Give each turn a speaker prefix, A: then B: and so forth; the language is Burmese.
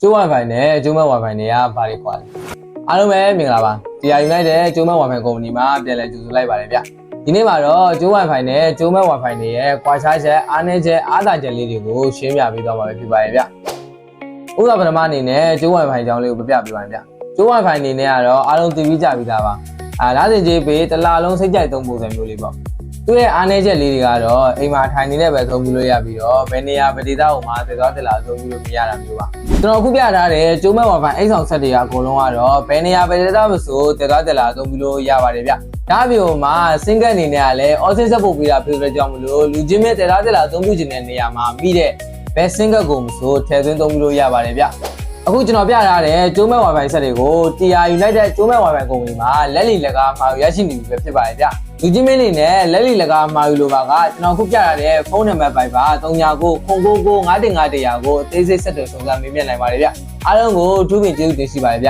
A: ကျိုး Wi-Fi နဲ့ကျိုးမဲ့ Wi-Fi တွေကဘာတွေခွာလဲအားလုံးပဲမင်္ဂလာပါTR United ကျိုးမဲ့ Wi-Fi ကုမ္ပဏီမှာပြန်လည်ကြိုဆိုလိုက်ပါတယ်ဗျဒီနေ့မှာတော့ကျိုး Wi-Fi နဲ့ကျိုးမဲ့ Wi-Fi တွေရဲ့ကွာခြားချက်အားနည်းချက်အားသာချက်လေးတွေကိုရှင်းပြပေးသွားမှာဖြစ်ပါတယ်ဗျဥပမာပထမအနေနဲ့ကျိုး Wi-Fi အကြောင်းလေးကိုပြပြပေးပါမယ်ဗျကျိုး Wi-Fi အနေနဲ့ကတော့အားလုံးသိပြီးကြပြီးသားပါလားစင်ကြီးပေးတစ်လားလုံးစိတ်ကြိုက်သုံးပုံစံမျိုးလေးပေါ့သူ့ရဲ့အားနည်းချက်လေးတွေကတော့အိမ်မှာထိုင်နေတဲ့ပဲသုံးပြီးလို့ရပြီးတော့ဘယ်နေရာဗဒေတာဟိုမှာတက်သွားတက်လာသုံးပြီးလို့မရတာမျိုးပါကျွန်တော်အခုပြထားတဲ့ကျိုးမဲ့ Wi-Fi အိတ်ဆောင်ဆက်တွေကအကုန်လုံးကတော့ဘယ်နေရာဗဒေတာမဆိုတက်သွားတက်လာသုံးပြီးလို့ရပါတယ်ဗျဒါအပြင်မှာ single အနေနဲ့ကလည်း option ဆက်ပို့ပေးတာဖြစ်တဲ့ကြောင့်မလို့လူချင်းမဲ့တက်သွားတက်လာသုံးပြီးခြင်းတဲ့နေရာမှာပြီးတဲ့ဘယ် single ကိုမဆိုထည့်သွင်းသုံးပြီးလို့ရပါတယ်ဗျအခုကျွန်တော်ပြထားတဲ့ကျိုးမဲ့ Wi-Fi ဆက်တွေကို TR United ကျိုးမဲ့ Wi-Fi ကုမ္ပဏီမှာလက်လီလက်ကားမှာရရှိနေပြီပဲဖြစ်ပါတယ်ဗျလူချင်းမင်းနေနဲ့လက်လီလက်ကားမှာယူလိုပါကကျွန်တော်ခုပြထားတဲ့ဖုန်းနံပါတ်ပိုင်ပါ39951500ကိုအသေးစိတ်ဆက်သွယ်စုံစမ်းမေးမြန်းနိုင်ပါတယ်ဗျအားလုံးကိုထူးပင်ကျေးဇူးတင်ရှိပါတယ်ဗျ